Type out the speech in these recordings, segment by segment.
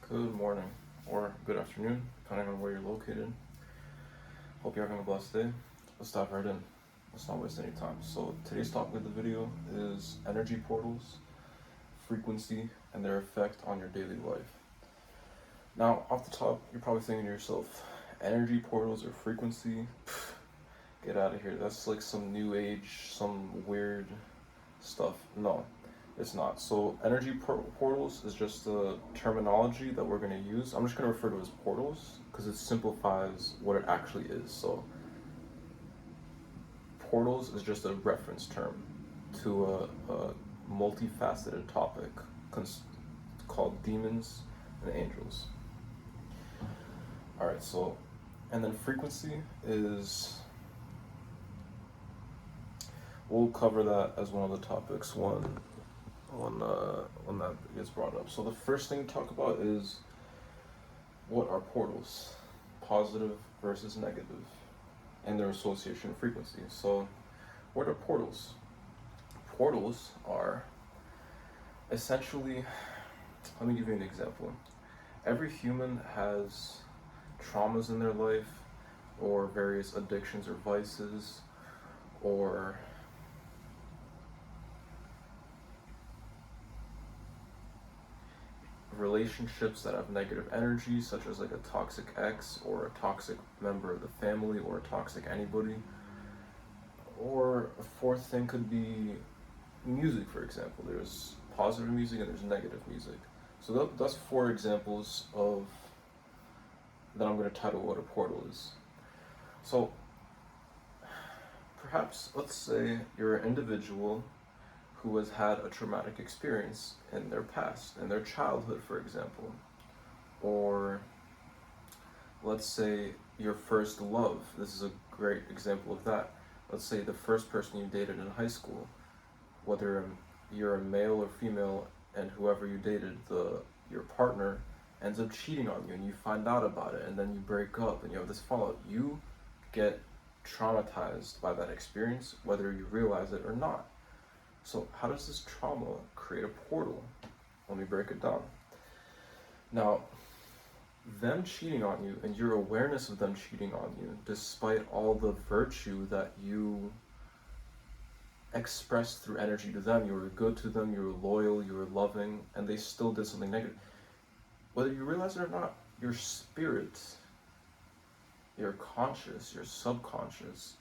Good morning or good afternoon, depending on where you're located. Hope you're having a blessed day. Let's dive right in. Let's not waste any time. So today's topic of the video is energy portals, frequency, and their effect on your daily life. Now, off the top, you're probably thinking to yourself, energy portals or frequency? Pfft, get out of here. That's like some new age, some weird stuff. No, it's not. So energy portals is just the terminology that we're going to use. I'm just going to refer to it as portals because it simplifies what it actually is. So portals is just a reference term to a multifaceted topic called demons and angels. Alright, so, and then frequency is, we'll cover that as one of the topics when that gets brought up. So the first thing to talk about is what are portals, positive versus negative, and their association with frequency. So what are portals? Portals are essentially, let me give you an example. Every human has traumas in their life, or various addictions or vices, or relationships that have negative energy, such as like a toxic ex or a toxic member of the family or a toxic anybody. Or a fourth thing could be music, for example. There's positive music and there's negative music. So that's four examples of that I'm going to title what a portal is. So perhaps let's say you're an individual who has had a traumatic experience in their past, in their childhood, for example. Or let's say your first love. This is a great example of that. Let's say the first person you dated in high school, whether you're a male or female, and whoever you dated, your partner ends up cheating on you, and you find out about it, and then you break up, and you have this fallout. You get traumatized by that experience, whether you realize it or not. So how does this trauma create a portal? Let me break it down. Now, them cheating on you and your awareness of them cheating on you, despite all the virtue that you expressed through energy to them, you were good to them, you were loyal, you were loving, and they still did something negative. Whether you realize it or not, your spirit, your conscious, your subconscious,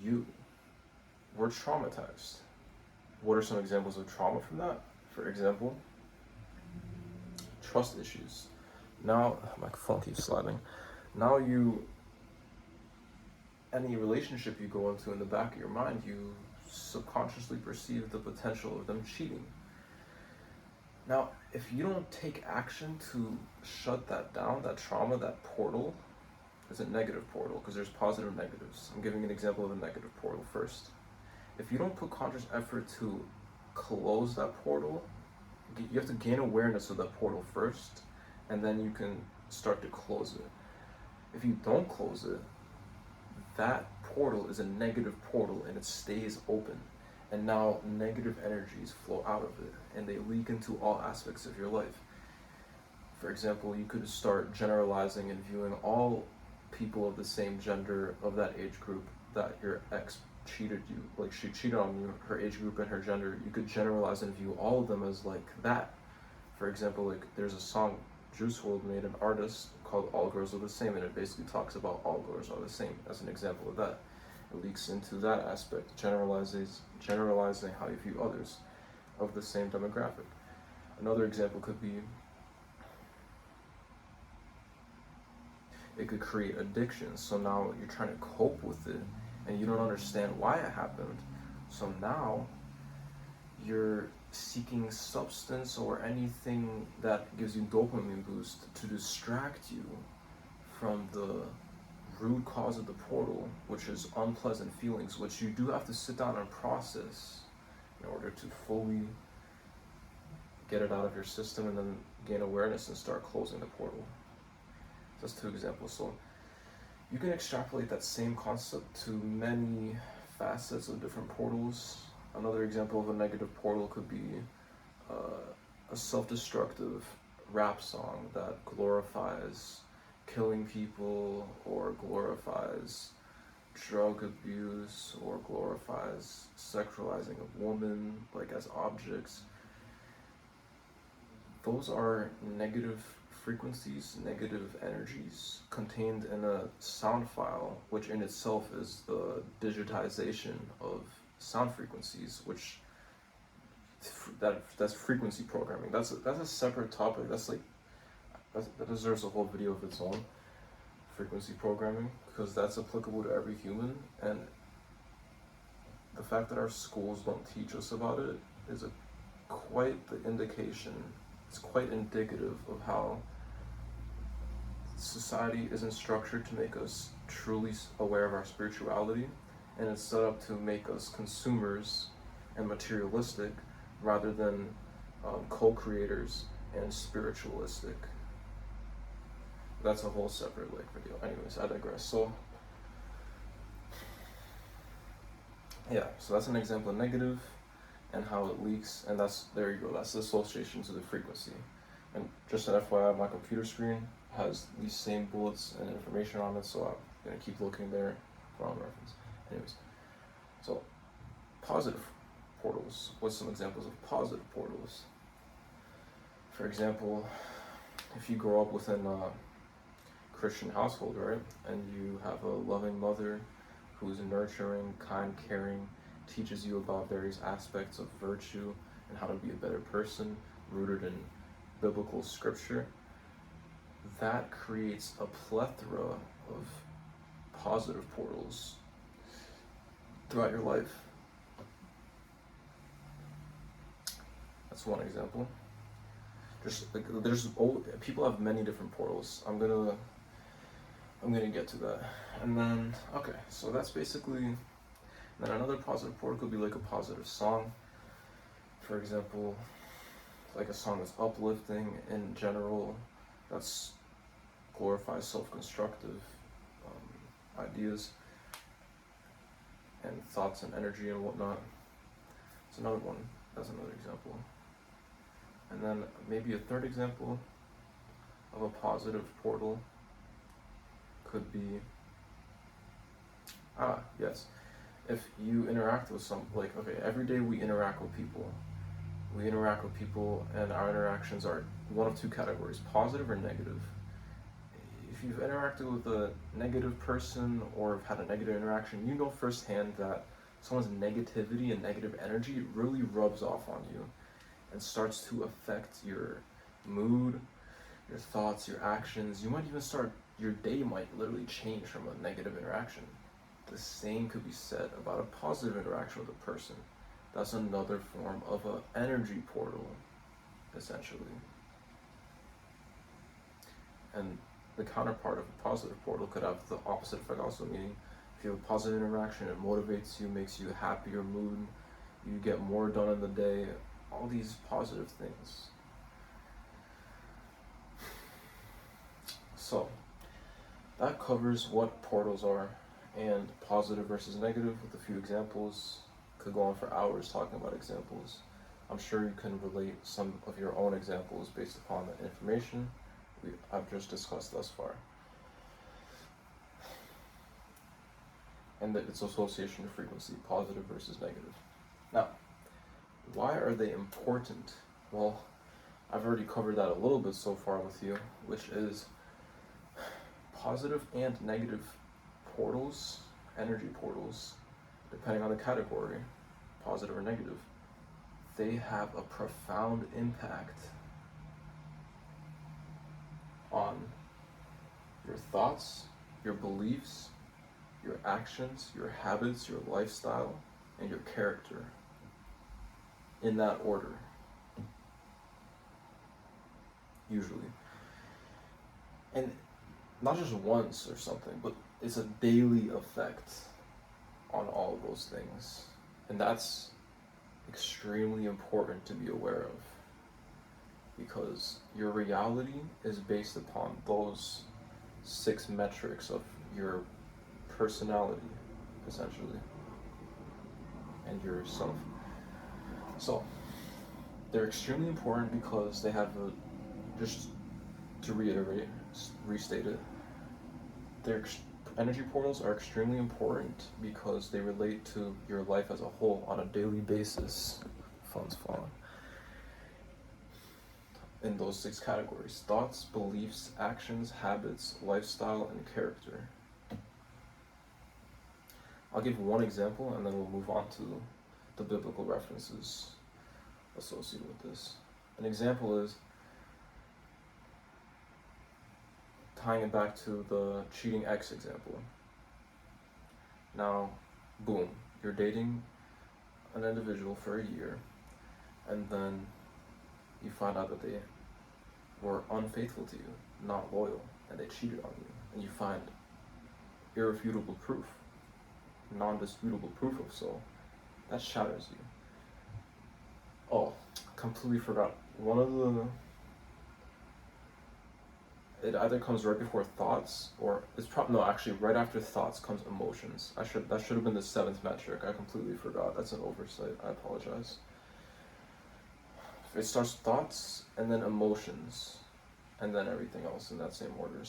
you were traumatized. What are some examples of trauma from that? For example, trust issues. Now, my phone keeps sliding. Now any relationship you go into, in the back of your mind, you subconsciously perceive the potential of them cheating. Now, if you don't take action to shut that down, that trauma, that portal, is a negative portal, because there's positive and negatives. I'm giving an example of a negative portal first. If you don't put conscious effort to close that portal, you have to gain awareness of that portal first, and then you can start to close it. If you don't close it, that portal is a negative portal and it stays open. And now negative energies flow out of it and they leak into all aspects of your life. For example, you could start generalizing and viewing all people of the same gender of that age group that your ex cheated you, like she cheated on you, her age group and her gender. You could generalize and view all of them as like that. For example, like there's a song Juice WRLD made, an artist, called All Girls Are the Same, and it basically talks about all girls are the same as an example of that. It leaks into that aspect, generalizing how you view others of the same demographic. Another example could be, it could create addiction. So now you're trying to cope with it and you don't understand why it happened. So now you're seeking substance or anything that gives you dopamine boost to distract you from the root cause of the portal, which is unpleasant feelings, which you do have to sit down and process in order to fully get it out of your system and then gain awareness and start closing the portal. That's two examples. So you can extrapolate that same concept to many facets of different portals. Another example of a negative portal could be a self-destructive rap song that glorifies killing people or glorifies drug abuse or glorifies sexualizing of women like as objects, those are negative frequencies, negative energies contained in a sound file, which in itself is the digitization of sound frequencies, which that's frequency programming. That's a separate topic. That deserves a whole video of its own. Frequency programming, because that's applicable to every human, and the fact that our schools don't teach us about it is quite the indication. It's quite indicative of how society isn't structured to make us truly aware of our spirituality, and it's set up to make us consumers and materialistic rather than co-creators and spiritualistic. That's a whole separate video. Anyways, I digress. So yeah, so that's an example of negative and how it leaks, and there you go, that's the association to the frequency. And just an FYI, my computer screen has these same bullets and information on it, so I'm gonna keep looking there for on reference. Anyways, so positive portals. What's some examples of positive portals? For example, if you grow up within a Christian household, right, and you have a loving mother who's nurturing, kind, caring, teaches you about various aspects of virtue and how to be a better person, rooted in biblical scripture, that creates a plethora of positive portals throughout your life. That's one example. People have many different portals. I'm gonna get to that. And then, okay, so that's basically, then another positive portal could be like a positive song. For example, like a song that's uplifting in general, that's glorifies self-constructive ideas and thoughts and energy and whatnot. It's another one. That's another example. And then maybe a third example of a positive portal could be, yes, if you interact with every day we interact with people. And our interactions are one of two categories, positive or negative. If you've interacted with a negative person or have had a negative interaction, you know firsthand that someone's negativity and negative energy really rubs off on you and starts to affect your mood, your thoughts, your actions. Your day might literally change from a negative interaction. The same could be said about a positive interaction with a person. That's another form of an energy portal, essentially. And the counterpart of a positive portal could have the opposite effect also, meaning if you have a positive interaction, it motivates you, makes you happier mood, you get more done in the day, all these positive things. So, that covers what portals are and positive versus negative with a few examples. Could go on for hours talking about examples. I'm sure you can relate some of your own examples based upon the information I've just discussed thus far. And its association to frequency, positive versus negative. Now, why are they important? Well, I've already covered that a little bit so far with you, which is positive and negative portals, energy portals, depending on the category, positive or negative, they have a profound impact on your thoughts, your beliefs, your actions, your habits, your lifestyle, and your character, in that order, usually. And not just once or something, but it's a daily effect on all of those things. And that's extremely important to be aware of, because your reality is based upon those 6 metrics of your personality, essentially, and yourself. So they're extremely important because they have just to restate it, their energy portals are extremely important because they relate to your life as a whole on a daily basis. Phone's falling. In those 6 categories: thoughts, beliefs, actions, habits, lifestyle, and character. I'll give one example and then we'll move on to the biblical references associated with this. An example is, tying it back to the cheating ex example. Now, boom, you're dating an individual for a year, and then you find out that they were unfaithful to you, not loyal, and they cheated on you, and you find irrefutable proof, non-disputable proof of so. That shatters you. Oh, completely forgot. One of the, it either comes right before thoughts, or it's probably, no, actually right after thoughts comes emotions. That should have been the 7th metric. I completely forgot. That's an oversight. I apologize. It starts thoughts and then emotions and then everything else in that same order.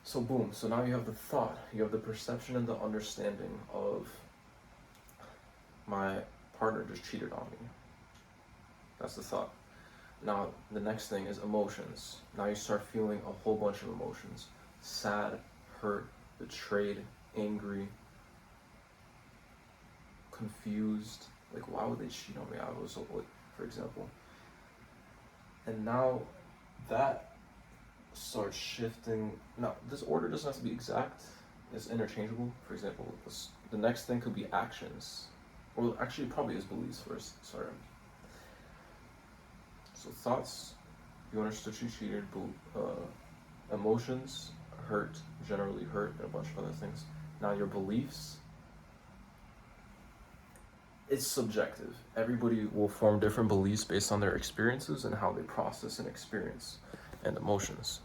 So boom, so now you have the thought, you have the perception and the understanding of, my partner just cheated on me. That's the thought. Now the next thing is emotions. Now you start feeling a whole bunch of emotions: sad, hurt, betrayed, angry, confused. Like, why would they cheat on me? I was so, like, for example. And now that starts shifting. Now, this order doesn't have to be exact. It's interchangeable. For example, the next thing could be actions. Well, actually, it probably is beliefs first. Sorry. So thoughts, you understood she cheated. Emotions, hurt, generally hurt, and a bunch of other things. Now your beliefs, it's subjective. Everybody will form different beliefs based on their experiences and how they process and experience and emotions.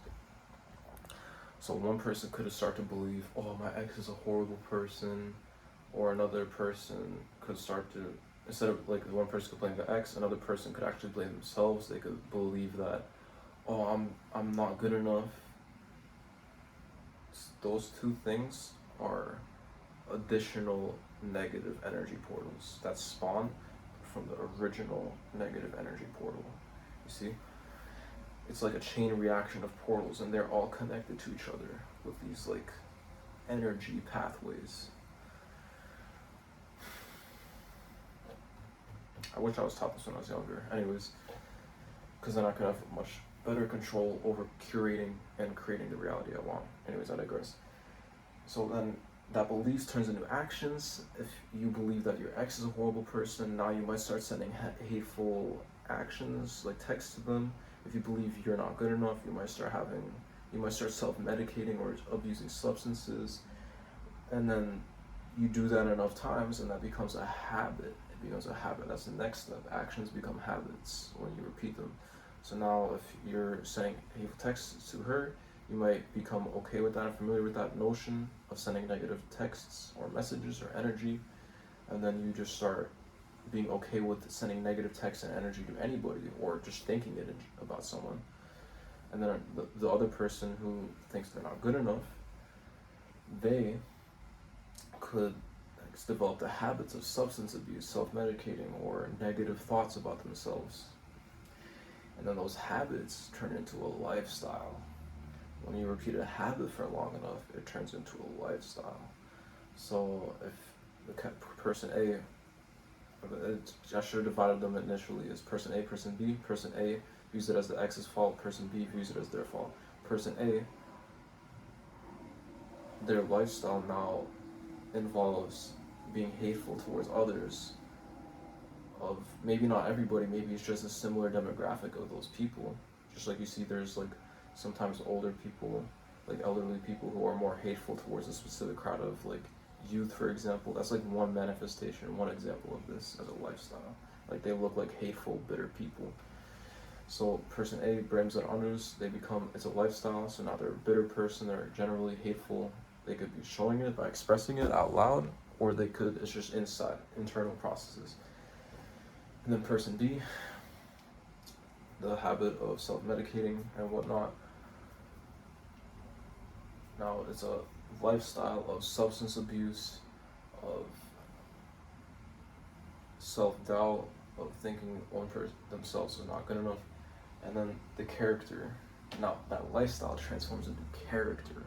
So one person could start to believe, oh, my ex is a horrible person, or another person could start to, instead of, like, one person could blame the ex, another person could actually blame themselves. They could believe that, oh, I'm not good enough. Those 2 things are additional negative energy portals that spawn from the original negative energy portal. You see? It's like a chain reaction of portals, and they're all connected to each other with these, like, energy pathways. I wish I was taught this when I was younger. Anyways, because then I could have much better control over curating and creating the reality I want. Anyways, I digress. So then that belief turns into actions. If you believe that your ex is a horrible person, now you might start sending hateful actions, like text to them. If you believe you're not good enough, you might start self-medicating or abusing substances. And then you do that enough times and that becomes a habit. It becomes a habit. That's the next step. Actions become habits when you repeat them. So now if you're sending hateful texts to her, you might become okay with that and familiar with that notion of sending negative texts or messages or energy. And then you just start being okay with sending negative text and energy to anybody, or just thinking it about someone. And then the other person who thinks they're not good enough, they could develop the habits of substance abuse, self-medicating, or negative thoughts about themselves. And then those habits turn into a lifestyle. When you repeat a habit for long enough, it turns into a lifestyle. So if the person A, I should have divided them initially as person A, person B. Person A views it as the ex's fault, person B views it as their fault. Person A, their lifestyle now involves being hateful towards others, of maybe not everybody, maybe it's just a similar demographic of those people. Just like you see there's like sometimes older people, like elderly people, who are more hateful towards a specific crowd of like youth, for example. That's like one manifestation, one example of this as a lifestyle. Like they look like hateful, bitter people. So person A blames it on others, it's a lifestyle, so now they're a bitter person, they're generally hateful. They could be showing it by expressing it out loud, or it's just internal processes. And then person B, the habit of self-medicating and whatnot. Now, it's a lifestyle of substance abuse, of self-doubt, of thinking one person themselves is not good enough, and then the character. Now, that lifestyle transforms into character.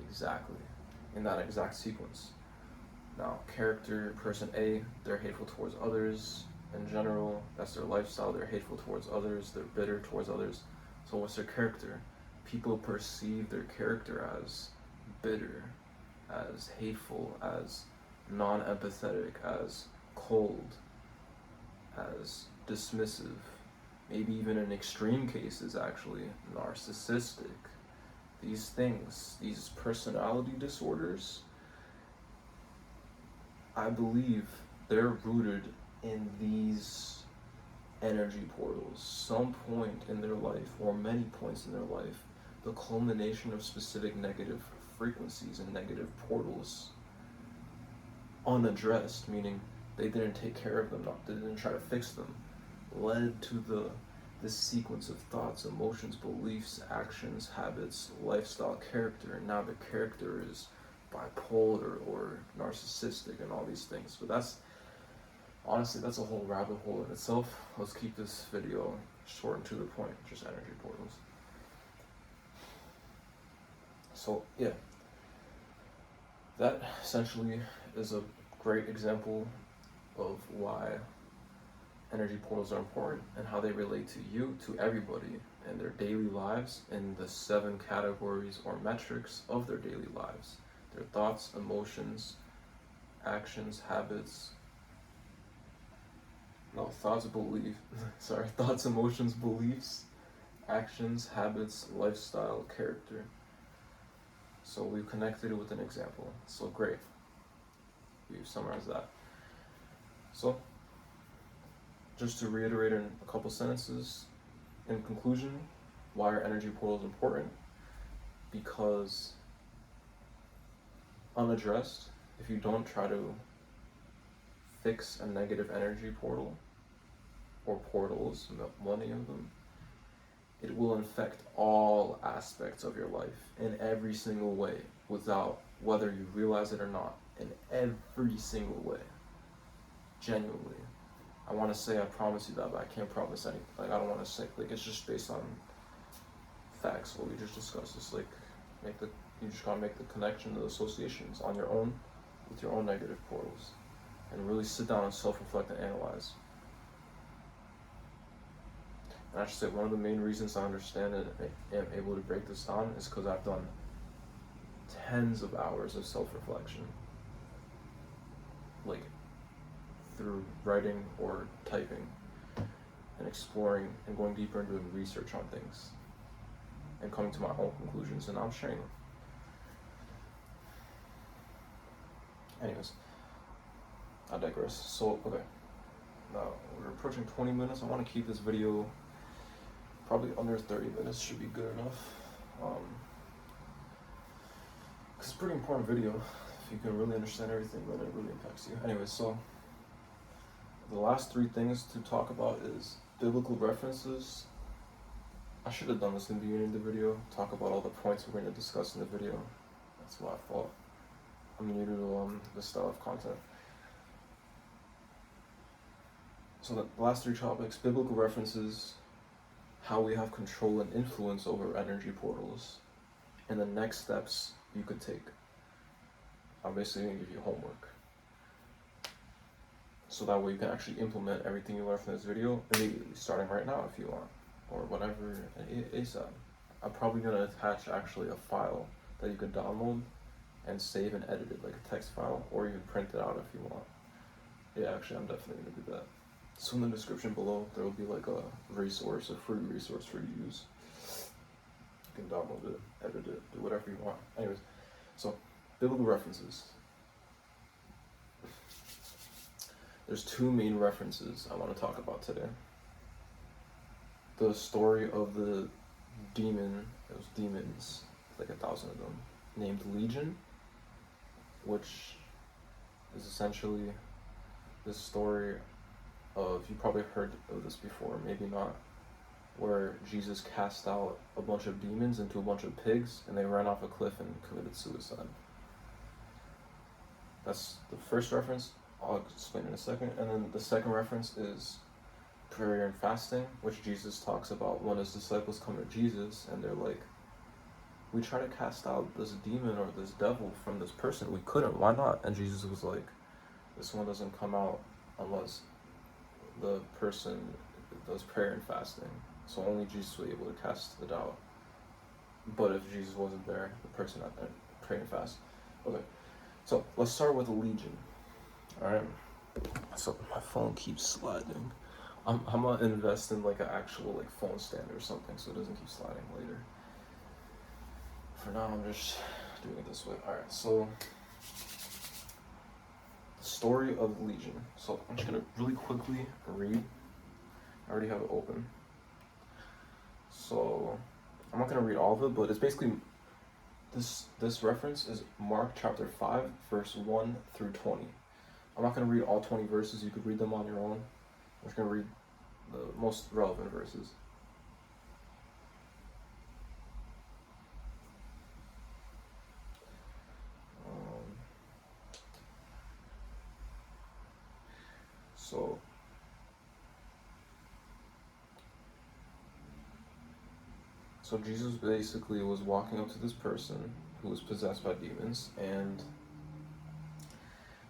Exactly. In that exact sequence. Now, character, person A, they're hateful towards others. In general, that's their lifestyle. They're hateful towards others. They're bitter towards others. So what's their character? People perceive their character as bitter, as hateful, as non-empathetic, as cold, as dismissive, maybe even in extreme cases actually narcissistic. These things, these personality disorders, I believe they're rooted in these energy portals. Some point in their life, or many points in their life, the culmination of specific negative frequencies and negative portals, unaddressed, meaning they didn't take care of them, they didn't try to fix them, led to this sequence of thoughts, emotions, beliefs, actions, habits, lifestyle, character. And now the character is bipolar or narcissistic and all these things. But that's a whole rabbit hole in itself. Let's keep this video short and to the point, just energy portals. So yeah, that essentially is a great example of why energy portals are important and how they relate to you, to everybody in their daily lives, in the 7 categories or metrics of their daily lives. Their thoughts, emotions, actions, habits, thoughts, emotions, beliefs, actions, habits, lifestyle, character. So we've connected it with an example. So great. We've summarized that. So, just to reiterate in a couple sentences, in conclusion, why are energy portals important? Because unaddressed, if you don't try to fix a negative energy portal, or portals, many of them, it will infect all aspects of your life in every single way, without whether you realize it or not, in every single way. Genuinely. I want to say I promise you that, but I can't promise anything. I don't want to say, it's just based on facts, what we just discussed. It's you just gotta make the connection, the associations on your own, with your own negative portals, and really sit down and self-reflect and analyze. And I should say, one of the main reasons I understand and am able to break this down is because I've done tens of hours of self-reflection, through writing or typing, and exploring and going deeper into research on things, and coming to my own conclusions, and I'm sharing them. Anyways, I digress. So, okay, now we're approaching 20 minutes. I want to keep this video probably under 30 minutes, should be good enough. Because it's a pretty important video. If you can really understand everything, then it really impacts you. Anyways, so the last 3 things to talk about is biblical references. I should have done this in the beginning of the video, talk about all the points we're going to discuss in the video. That's my fault. I'm new to this style of content. So the last 3 topics: biblical references, how we have control and influence over energy portals, and the next steps you could take. I'm basically going to give you homework, so that way you can actually implement everything you learned from this video immediately, starting right now if you want, or whatever, ASAP. I'm probably going to attach actually a file that you could download and save and edit it, like a text file, or you can print it out if you want. Yeah, actually, I'm definitely going to do that. So in the description below, there will be a resource, a free resource for you to use. You can download it, edit it, do whatever you want. Anyways, so biblical references. There's 2 main references I want to talk about today. The story of the demon, those demons, 1,000 of them, named Legion, which is essentially the story of, you probably heard of this before, maybe not, where Jesus cast out a bunch of demons into a bunch of pigs, and they ran off a cliff and committed suicide. That's the first reference. I'll explain in a second. And then the second reference is prayer and fasting, which Jesus talks about when his disciples come to Jesus and they're like, we try to cast out this demon or this devil from this person. We couldn't. Why not? And Jesus was like, this one doesn't come out unless the person does prayer and fasting. So only Jesus was able to cast it out. But if Jesus wasn't there, the person had to pray and fast. Okay, so let's start with a legion. Alright, so my phone keeps sliding. I'm gonna invest in like an actual like phone stand or something so it doesn't keep sliding later. For now, I'm just doing it this way. Alright, so the story of Legion. So I'm just gonna really quickly read. I already have it open. So I'm not gonna read all of it, but it's basically this reference is Mark chapter 5, verse 1 through 20. I'm not gonna read all 20 verses. You could read them on your own. I'm just gonna read the most relevant verses. So Jesus basically was walking up to this person who was possessed by demons, and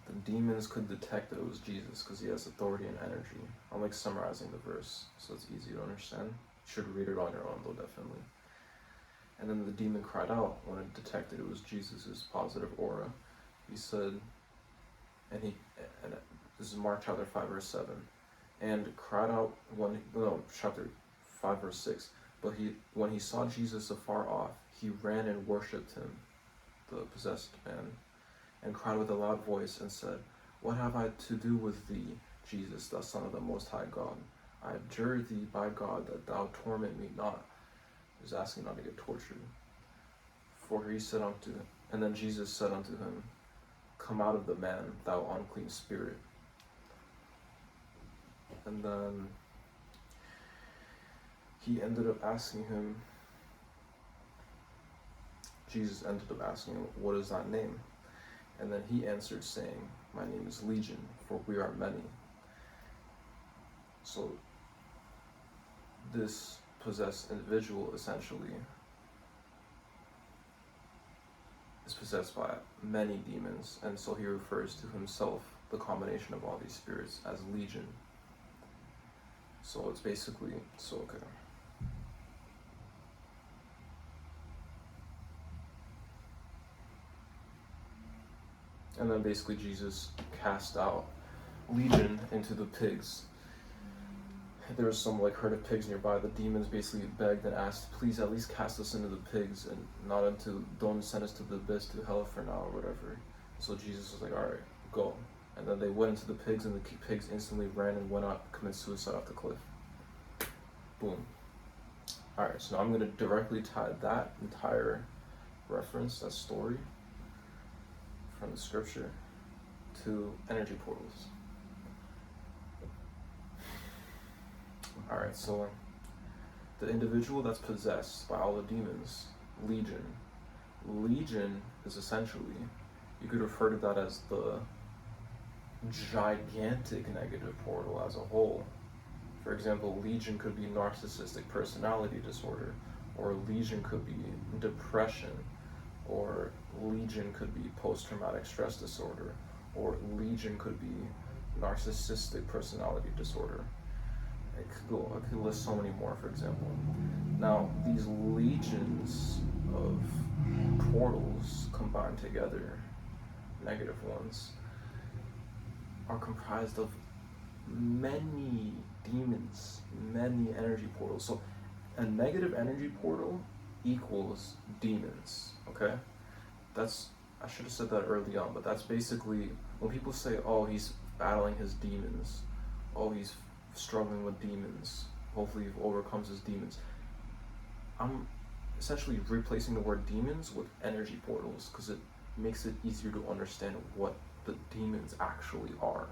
the demons could detect that it was Jesus because he has authority and energy. I'm like summarizing the verse so it's easy to understand. You should read it on your own though, definitely. And then the demon cried out when it detected it was Jesus' positive aura. He said, and this is Mark chapter 5 verse 7, and cried out chapter 5 verse 6, but when he saw Jesus afar off, he ran and worshipped him, the possessed man, and cried with a loud voice and said, "What have I to do with thee, Jesus, thou Son of the Most High God? I adjure thee by God that thou torment me not." He was asking not to get tortured. For he said unto him, and then Jesus said unto him, "Come out of the man, thou unclean spirit." And then Jesus ended up asking him, "What is thy name?" And then he answered, saying, "My name is Legion, for we are many." So this possessed individual essentially is possessed by many demons, and so he refers to himself, the combination of all these spirits, as Legion. So it's basically, okay. And then basically Jesus cast out Legion into the pigs. There was some like herd of pigs nearby. The demons basically begged and asked, "Please at least cast us into the pigs and don't send us to the abyss, to hell for now," or whatever. So Jesus was like, "All right, go." And then they went into the pigs, and the pigs instantly ran and went out, committed suicide off the cliff. Boom. All right, so now I'm going to directly tie that entire reference, that story from the scripture, to energy portals. Alright, so the individual that's possessed by all the demons, Legion is essentially, you could refer to that as the gigantic negative portal as a whole. For example, Legion could be narcissistic personality disorder, or Legion could be depression, or Legion could be post-traumatic stress disorder, or Legion could be narcissistic personality disorder. I could list so many more, for example. Now, these legions of portals combined together, negative ones, are comprised of many demons, many energy portals. So a negative energy portal equals demons, okay? I should have said that early on, but that's basically, when people say, "Oh, he's battling his demons," "Oh, he's struggling with demons, hopefully he overcomes his demons," I'm essentially replacing the word demons with energy portals because it makes it easier to understand what the demons actually are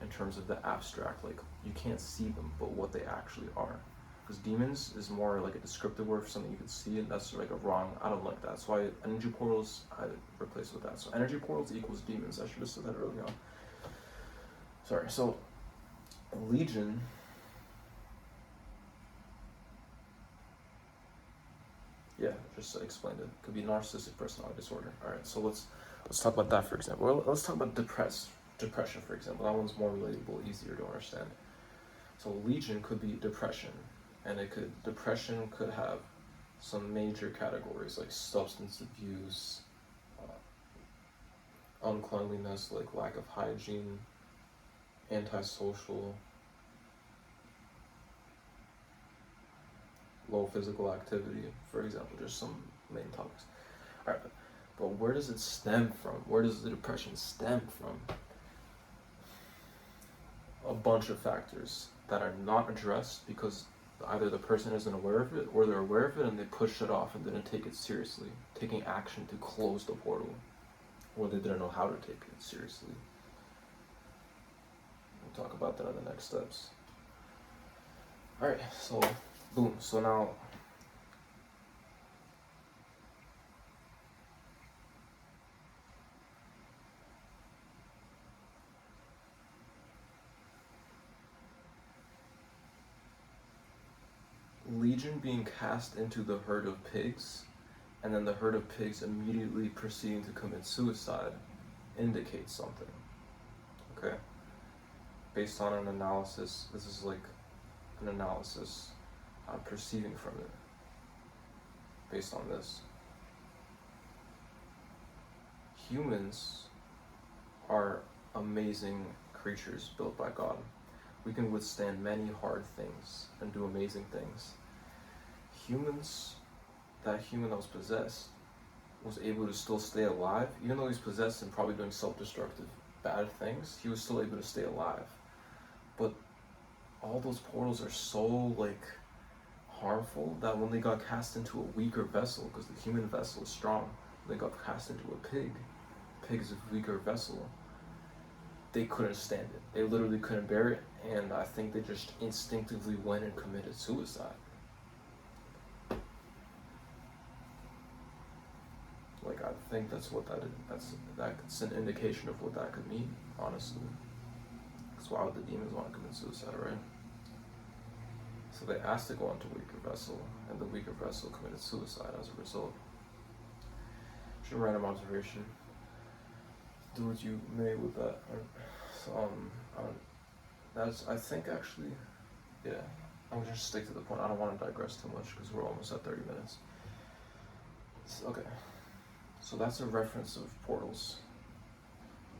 in terms of the abstract. Like, you can't see them, but what they actually are. because demons is more like a descriptive word for something you can see, and that's like a wrong. I don't like that. So energy portals I replace with that. So energy portals equals demons. I should have said that early on. Sorry. So legion. Yeah, just explained it. Could be narcissistic personality disorder. All right. So let's talk about that, for example. Well, let's talk about depression, for example. That one's more relatable, easier to understand. So legion could be depression, and depression could have some major categories like substance abuse, uncleanliness, like lack of hygiene, antisocial, low physical activity, for example, just some main topics. All right, but where does it stem from? Where does the depression stem from? A bunch of factors that are not addressed because either the person isn't aware of it or they're aware of it and they pushed it off and didn't take it seriously, taking action to close the portal, or they didn't know how to take it seriously. We'll talk about that in the next steps. Alright, so boom. So now legion being cast into the herd of pigs, and then the herd of pigs immediately proceeding to commit suicide indicates something. Okay? Based on an analysis, this is like an analysis I'm perceiving from it. Based on this, humans are amazing creatures built by God. We can withstand many hard things and do amazing things. That human that was possessed was able to still stay alive. Even though he's possessed and probably doing self-destructive bad things, he was still able to stay alive. But all those portals are so like harmful that when they got cast into a weaker vessel, because the human vessel is strong, they got cast into a pig's a weaker vessel, they couldn't stand it. They literally couldn't bear it, and I think they just instinctively went and committed suicide. Like, I think that's what that is. That's an indication of what that could mean, honestly. Because why would the demons want to commit suicide, right? So they asked to go into a weaker vessel, and the weaker vessel committed suicide as a result. Just a random observation. Do what you may with that. So, I think actually, yeah, I'm gonna just stick to the point. I don't want to digress too much because we're almost at 30 minutes. Okay, so that's a reference of portals.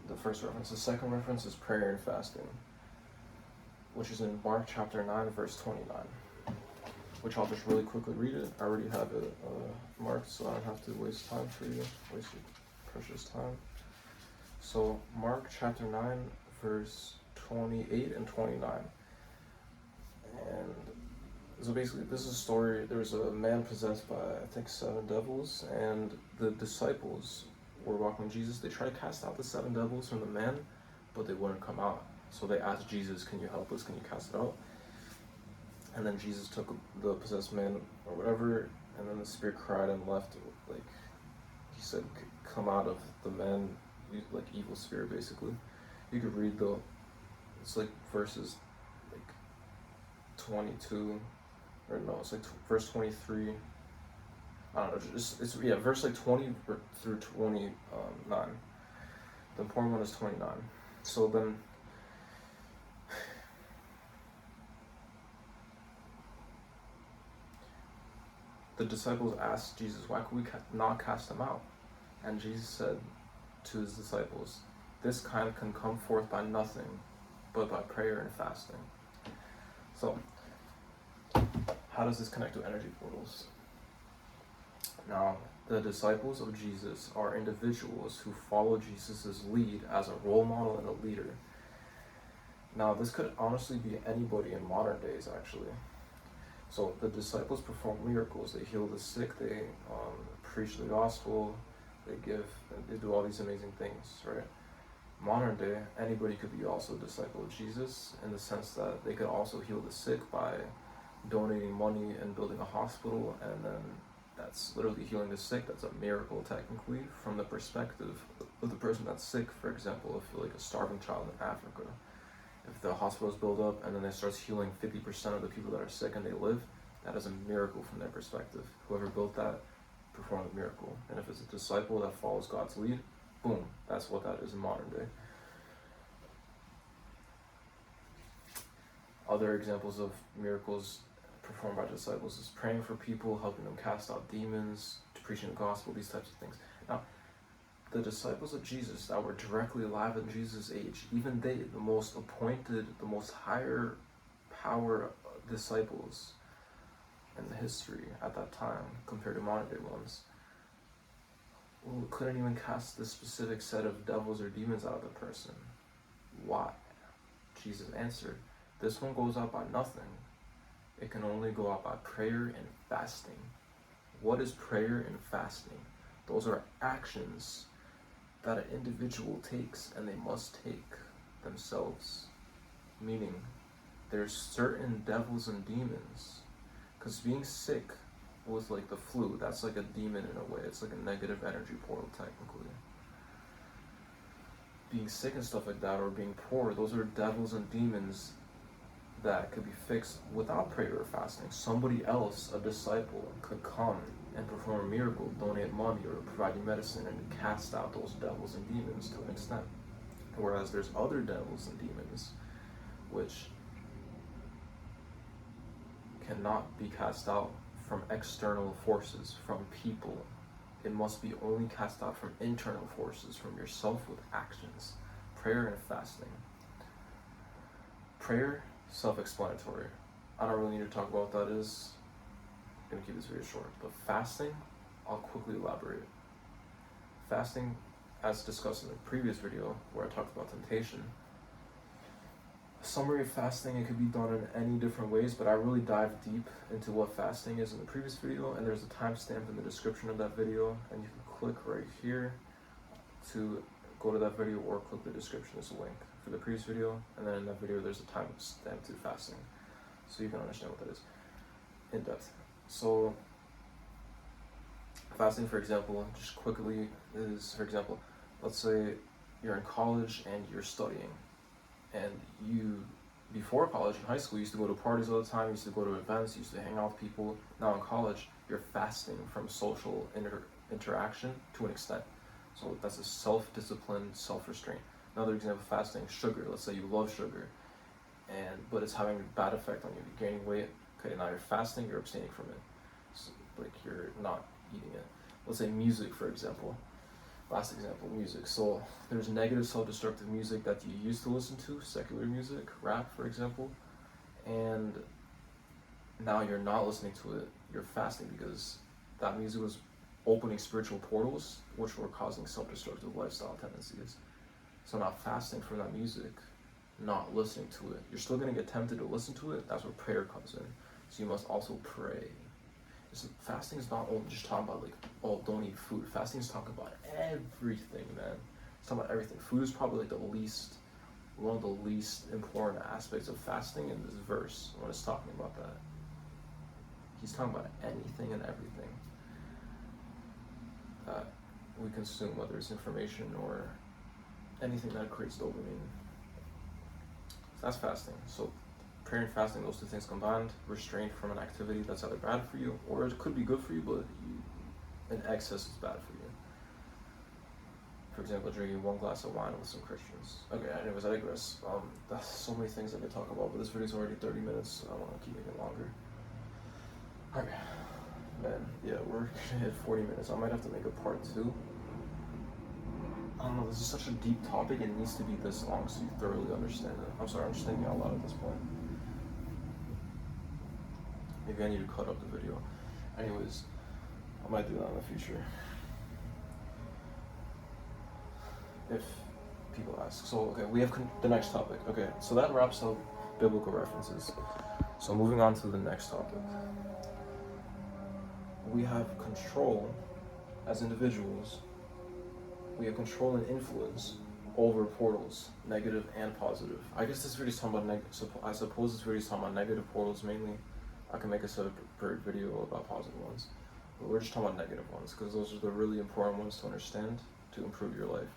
The first reference. The second reference is prayer and fasting, which is in Mark chapter 9, verse 29, which I'll just really quickly read it. I already have it marked, so I don't have to waste time for you, waste your precious time. So Mark chapter 9, verse 28 and 29. And so basically, this is a story. There was a man possessed by, I think, 7 devils, and the disciples were walking with Jesus. They tried to cast out the 7 devils from the man, but they wouldn't come out. So they asked Jesus, can you help us? Can you cast it out? And then Jesus took the possessed man or whatever, and then the spirit cried and left. Like, he said, come out of the man, like evil spirit, basically. You could read it's like verses like 22, or no, it's like verse 23. I don't know, it's verse like 20 through 29. The important one is 29. So then, the disciples asked Jesus, why could we not cast them out? And Jesus said to his disciples, this kind can come forth by nothing but by prayer and fasting. So, how does this connect to energy portals? Now, the disciples of Jesus are individuals who follow Jesus' lead as a role model and a leader. Now, this could honestly be anybody in modern days, actually. So, the disciples perform miracles. They heal the sick, they preach the gospel, they do all these amazing things, right? Modern day, anybody could be also a disciple of Jesus in the sense that they could also heal the sick by donating money and building a hospital, and then that's literally healing the sick. That's a miracle technically from the perspective of the person that's sick. For example, if you're like a starving child in Africa, if the hospitals build up and then it starts healing 50% of the people that are sick and they live, that is a miracle from their perspective. Whoever built that performed a miracle. And if it's a disciple that follows God's lead, boom, that's what that is in modern day. Other examples of miracles performed by disciples is praying for people, helping them cast out demons, preaching the gospel, these types of things. Now, the disciples of Jesus that were directly alive in Jesus' age, even they, the most appointed, the most higher power disciples in the history at that time, compared to modern day ones, couldn't even cast this specific set of devils or demons out of the person. Why? Jesus answered, this one goes out by nothing. It can only go out by prayer and fasting. What is prayer and fasting? Those are actions that an individual takes, and they must take themselves. Meaning, there's certain devils and demons. Because being sick with like the flu, that's like a demon in a way. It's like a negative energy portal technically. Being sick and stuff like that, or being poor, those are devils and demons that could be fixed without prayer or fasting. Somebody else, a disciple, could come and perform a miracle, donate money, or provide you medicine and cast out those devils and demons to an extent. Whereas there's other devils and demons which cannot be cast out from external forces, from people. It must be only cast out from internal forces, from yourself with actions. Prayer and fasting. Prayer, self-explanatory. I don't really need to talk about what that is. I'm gonna keep this video short. But fasting, I'll quickly elaborate. Fasting, as discussed in the previous video where I talked about temptation, a summary of fasting, it could be done in any different ways, but I really dive deep into what fasting is in the previous video, and there's a timestamp in the description of that video, and you can click right here to go to that video, or click the description as a link for the previous video, and then in that video there's a timestamp to fasting, so you can understand what that is in depth. So fasting, for example, just quickly is, for example, let's say you're in college and you're studying, and you, before college, in high school, you used to go to parties all the time, you used to go to events, you used to hang out with people. Now in college, you're fasting from social interaction to an extent. So that's a self-discipline, self-restraint. Another example of fasting, sugar. Let's say you love sugar, but it's having a bad effect on you. You're gaining weight. Okay, now you're fasting, you're abstaining from it. So, like, you're not eating it. Let's say music, for example. Last example, music. So there's negative self-destructive music that you used to listen to, secular music, rap, for example, and now you're not listening to it. You're fasting because that music was opening spiritual portals, which were causing self-destructive lifestyle tendencies. So now fasting from that music, not listening to it. You're still going to get tempted to listen to it. That's where prayer comes in. So you must also pray. Fasting is not only just talking about like, oh, don't eat food. Fasting is talking about everything, man. It's talking about everything. Food is probably like one of the least important aspects of fasting in this verse when it's talking about that. He's talking about anything and everything that we consume, whether it's information or anything that creates dopamine. So that's fasting. So prayer and fasting, those two things combined, restraint from an activity that's either bad for you, or it could be good for you, but in excess is bad for you. For example, drinking 1 glass of wine with some Christians. Okay, anyways, I digress. That's so many things I could talk about, but this video's already 30 minutes, so I don't want to keep making it longer. Okay, man, yeah, we're gonna hit 40 minutes. I might have to make a part 2. I don't know, this is such a deep topic, it needs to be this long so you thoroughly understand it. I'm sorry, I'm just thinking out loud at this point. Maybe I need to cut up the video. Anyways, I might do that in the future, if people ask. So, okay, we have the next topic. Okay, so that wraps up biblical references. So moving on to the next topic. We have control as individuals. We have control and influence over portals, negative and positive. I guess this video is talking about I suppose this video is talking about negative portals mainly, I can make a separate video about positive ones. But we're just talking about negative ones, because those are the really important ones to understand to improve your life.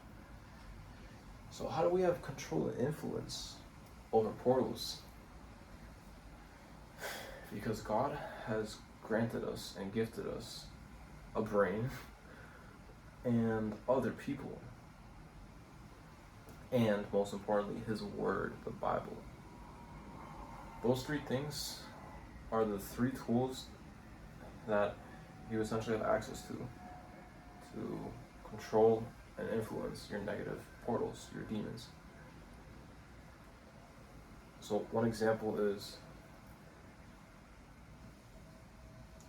So how do we have control and influence over portals? Because God has granted us and gifted us a brain and other people. And most importantly, His Word, the Bible. Those three things are the three tools that you essentially have access to control and influence your negative portals, your demons. So one example is,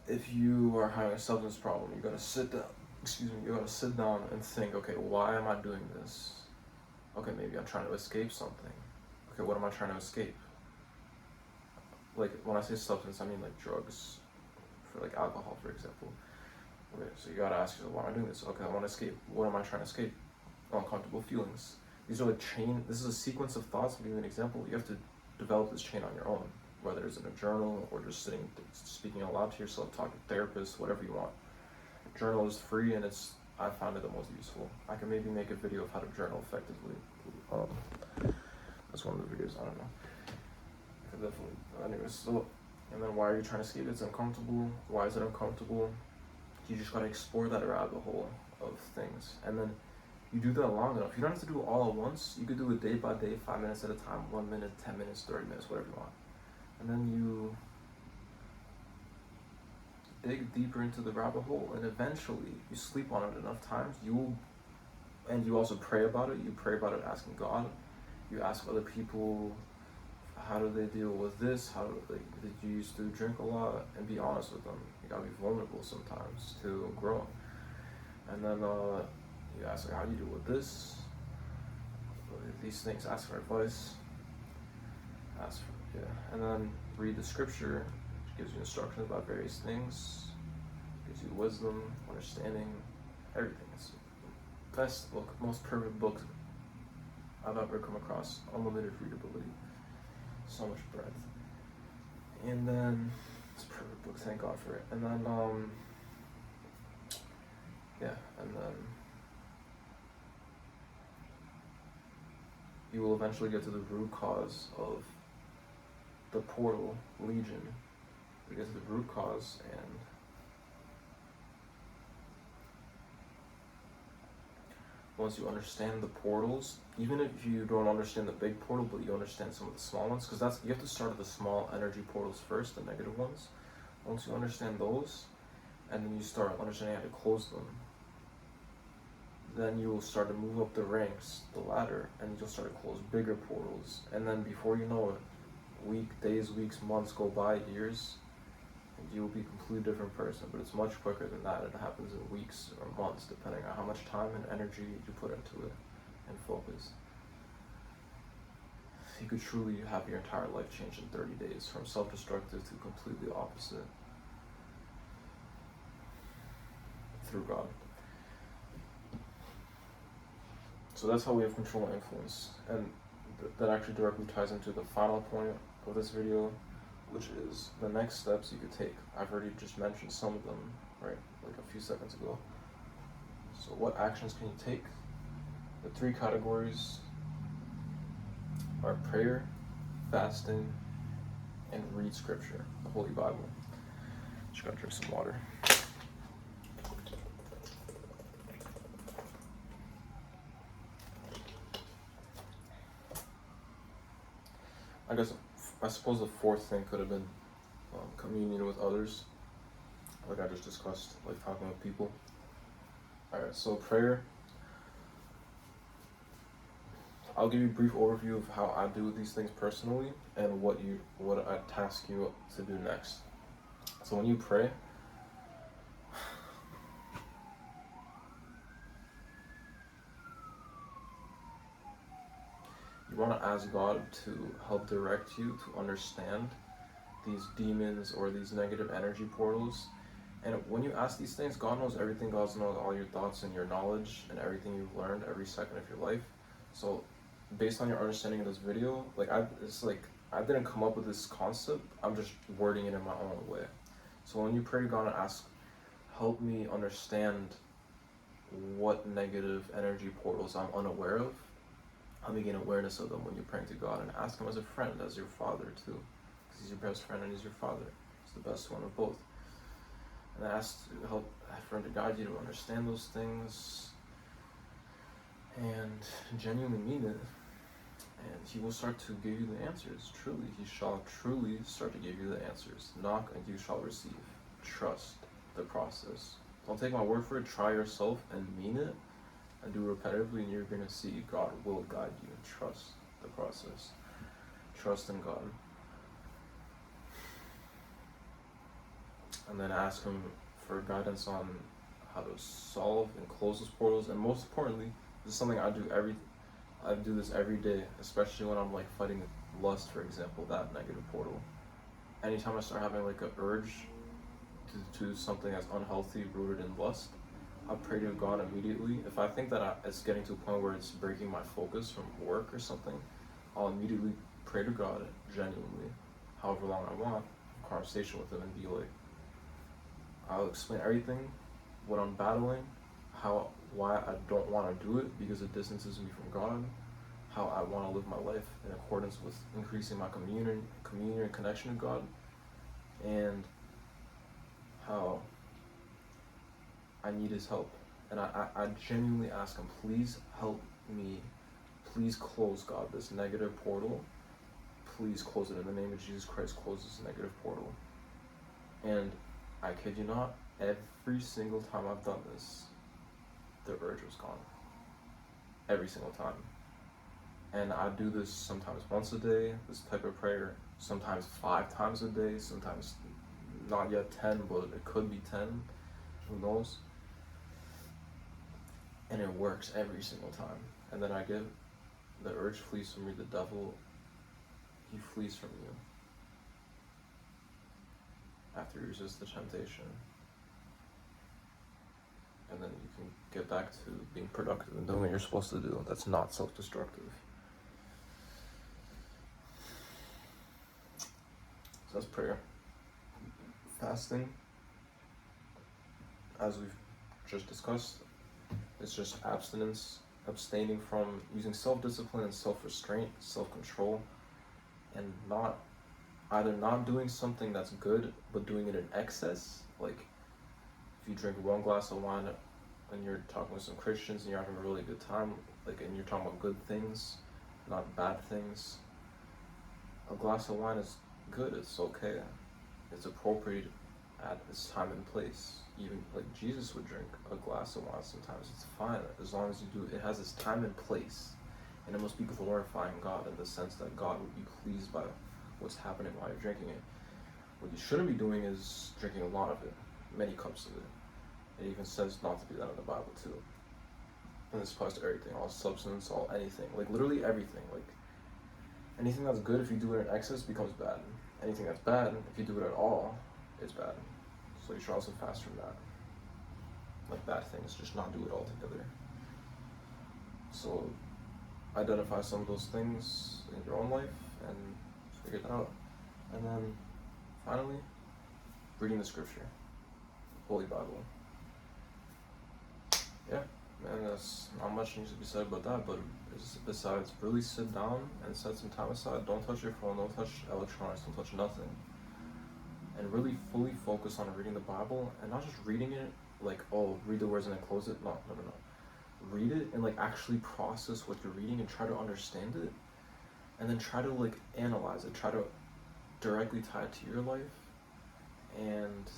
if you are having a substance problem, you gotta sit down and think, okay, why am I doing this? Okay, maybe I'm trying to escape something. Okay, what am I trying to escape? Like, when I say substance, I mean like drugs, for like alcohol, for example. Okay, so you gotta ask yourself, why am I doing this? Okay, I want to escape. What am I trying to escape? Uncomfortable feelings. These are like this is a sequence of thoughts. To give you an example, you have to develop this chain on your own, whether it's in a journal or just speaking out loud to yourself, talking to therapists, whatever you want. Journal is free, and I found it the most useful. I can maybe make a video of how to journal effectively. That's one of the videos, I don't know. I could definitely, anyways, so, and then why are you trying to escape? It's uncomfortable. Why is it uncomfortable? You just gotta explore that rabbit hole of things. And then you do that long enough. You don't have to do it all at once. You could do it day by day, 5 minutes at a time, 1 minute, 10 minutes, 30 minutes, whatever you want. And then you dig deeper into the rabbit hole, and eventually you sleep on it enough times, and you also pray about it. You pray about it asking God. You ask other people, how do they deal with this? Did you used to drink a lot? And be honest with them. You gotta be vulnerable sometimes to grow. And then you ask, like, how do you deal with this? These things, ask for advice. And then read the scripture, which gives you instructions about various things, gives you wisdom, understanding, everything. It's the best book, most perfect book I've ever come across. Unlimited readability, so much breadth. And then it's a perfect book, thank God for it. And then you will eventually get to the root cause of the portal legion. You get to the root cause, and once you understand the portals, even if you don't understand the big portal, but you understand some of the small ones, because you have to start with the small energy portals first, the negative ones. Once you understand those, and then you start understanding how to close them, then you will start to move up the ranks, the ladder, and you'll start to close bigger portals. And then before you know it, days, weeks, months go by, years, and you will be a completely different person. But it's much quicker than that. It happens in weeks or months, depending on how much time and energy you put into it and focus. You could truly have your entire life change in 30 days, from self-destructive to completely opposite, through God. So that's how we have control and influence. And that actually directly ties into the final point of this video, which is the next steps you could take. I've already just mentioned some of them, right, like a few seconds ago. So what actions can you take? The 3 categories are prayer, fasting, and read scripture, the Holy Bible. Just gotta drink some water. I suppose the fourth thing could have been communion with others, like I just discussed, like talking with people. Alright, so prayer. I'll give you a brief overview of how I do these things personally and what I task you to do next. So when you pray, you want to ask God to help direct you to understand these demons or these negative energy portals. And when you ask these things, God knows everything. God knows all your thoughts and your knowledge and everything you've learned every second of your life. So based on your understanding of this video, it's like I didn't come up with this concept. I'm just wording it in my own way. So when you pray to God and ask, help me understand what negative energy portals I'm unaware of, help me gain awareness of them when you're praying to God, and ask Him as a friend, as your father too. Because He's your best friend and He's your father. He's the best one of both. And ask to help that friend to guide you to understand those things and genuinely mean it. And He will start to give you the answers. Truly, He shall truly start to give you the answers. Knock and you shall receive. Trust the process. Don't take my word for it. Try yourself and mean it, and do repetitively, and you're going to see God will guide you. Trust the process. Trust in God. And then ask Him for guidance on how to solve and close those portals. And most importantly, this is something I do this every day, especially when I'm like fighting lust, for example, that negative portal. Anytime I start having like an urge to do something that's unhealthy, rooted in lust, I pray to God immediately. If I think that it's getting to a point where it's breaking my focus from work or something, I'll immediately pray to God genuinely, however long I want, a conversation with Him, and be like, I'll explain everything, what I'm battling, why I don't want to do it because it distances me from God, how I want to live my life in accordance with increasing my communion and connection to God, and how I need His help. And I genuinely ask Him, please help me, please close, God, this negative portal. Please close it in the name of Jesus Christ. Close this negative portal. And I kid you not, every single time I've done this, the urge was gone. Every single time. And I do this sometimes once a day, this type of prayer, sometimes 5 times a day, sometimes not yet 10, but it could be 10, who knows? And it works every single time. And then I get, the urge flees from me, the devil, he flees from you after you resist the temptation. And then you can get back to being productive and doing what you're supposed to do. That's not self-destructive. So that's prayer. Fasting, as we've just discussed, is just abstinence, abstaining from using self-discipline and self-restraint, self-control, and either not doing something that's good, but doing it in excess. Like, if you drink 1 glass of wine and you're talking with some Christians and you're having a really good time, like, and you're talking about good things, not bad things, a glass of wine is good, it's okay. It's appropriate at its time and place. Even like Jesus would drink a glass of wine sometimes, it's fine, as long as you do it has its time and place. And it must be glorifying God in the sense that God would be pleased by what's happening while you're drinking it. What you shouldn't be doing is drinking a lot of it, many cups of it. It even says not to do that in the Bible too. And this applies to everything, all substance, all anything, like literally everything. Like anything that's good, if you do it in excess, becomes bad. Anything that's bad, if you do it at all, it's bad. So you should also fast from that. Like bad things, just not do it altogether. So identify some of those things in your own life and figure it out. And then finally, reading the scripture, Holy Bible. Yeah, man, there's not much needs to be said about that, but besides really sit down and set some time aside. Don't touch your phone, don't touch electronics, don't touch nothing. And really fully focus on reading the Bible, and not just reading it like, oh, read the words and then close it. No. Read it and like actually process what you're reading and try to understand it, and then try to like analyze it, try to directly tie it to your life, and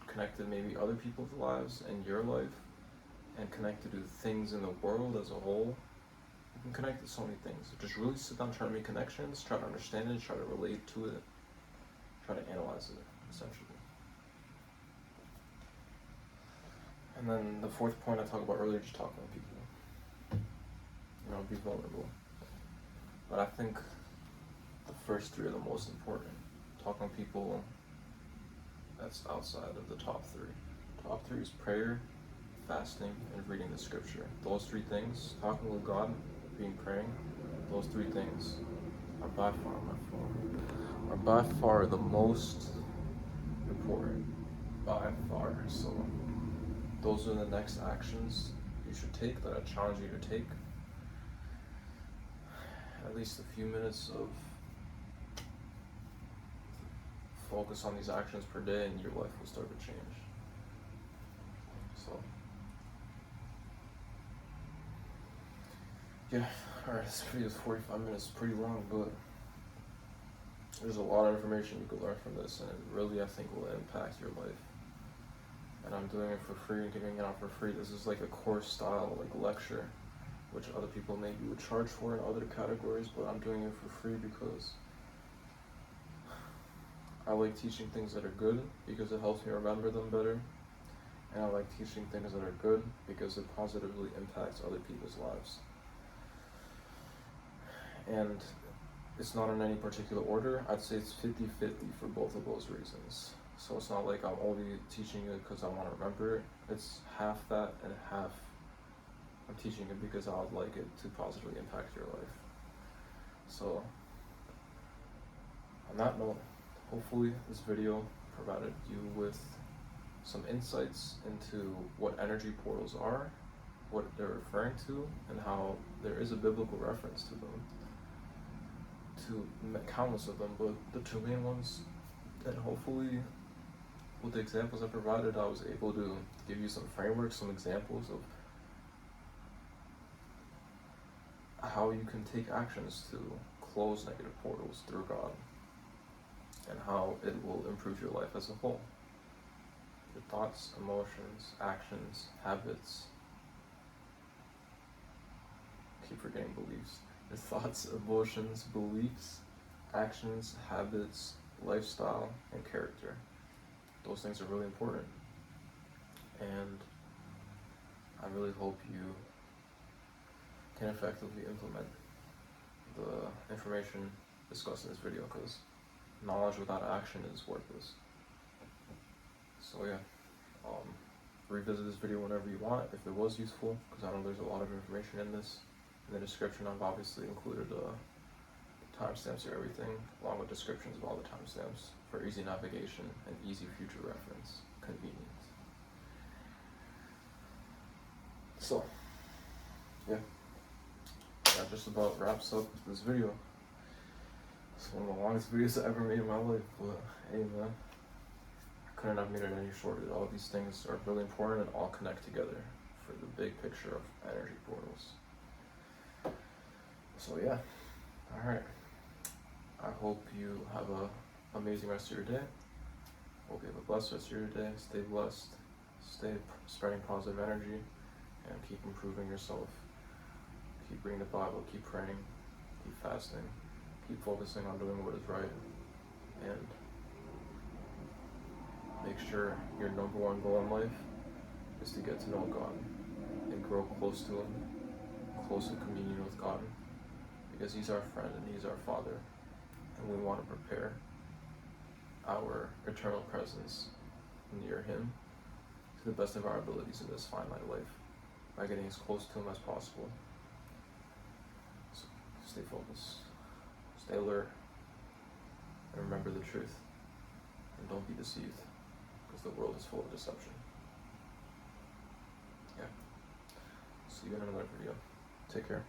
connect to maybe other people's lives and your life, and connect to things in the world as a whole. You can connect to so many things. Just really sit down, try to make connections, try to understand it, try to relate to it, try to analyze it, essentially. And then the 4th point I talked about earlier, just talking to people. Be vulnerable. But I think the first 3 are the most important. Talking to people, that's outside of the top 3. Top 3 is prayer, fasting, and reading the scripture. Those three things, talking with God, praying, those three things are by far the most important. By far. So those are the next actions you should take, that I challenge you to take. At least a few minutes of focus on these actions per day, and your life will start to change. So, yeah, alright, this video is 45 minutes, pretty long, but there's a lot of information you could learn from this, and it really, I think, will impact your life. And I'm doing it for free and giving it out for free. This is like a course style, like lecture, which other people maybe would charge for in other categories, but I'm doing it for free because I like teaching things that are good because it helps me remember them better. And I like teaching things that are good because it positively impacts other people's lives. And it's not in any particular order. I'd say it's 50-50 for both of those reasons. So it's not like I'm only teaching it because I want to remember it. It's half that and half I'm teaching it because I would like it to positively impact your life. So on that note, hopefully this video provided you with some insights into what energy portals are, what they're referring to, and how there is a biblical reference to them, to countless of them, but the two main ones. And hopefully with the examples I provided, I was able to give you some frameworks, some examples of how you can take actions to close negative portals through God, and how it will improve your life as a whole. Your thoughts, emotions, actions, habits. Keep forgetting beliefs. Your thoughts, emotions, beliefs, actions, habits, lifestyle, and character. Those things are really important. And I really hope you can effectively implement the information discussed in this video, because knowledge without action is worthless. So yeah, revisit this video whenever you want if it was useful, because I know there's a lot of information in this. In the description, I've obviously included timestamps or everything, along with descriptions of all the timestamps for easy navigation and easy future reference, convenience. So, yeah, that just about wraps up this video. It's one of the longest videos I ever made in my life, but hey man, I couldn't have made it any shorter. All these things are really important and all connect together for the big picture of energy portals. So yeah, alright. I hope you have an amazing rest of your day. Hope you have a blessed rest of your day. Stay blessed. Stay spreading positive energy and keep improving yourself. Keep reading the Bible, keep praying, keep fasting, keep focusing on doing what is right, and make sure your number one goal in life is to get to know God and grow close to Him, close in communion with God, because He's our friend and He's our Father, and we want to prepare our eternal presence near Him to the best of our abilities in this finite life by getting as close to Him as possible. So stay focused, stay alert, and remember the truth, and don't be deceived, because the world is full of deception. Yeah. See you in another video. Take care.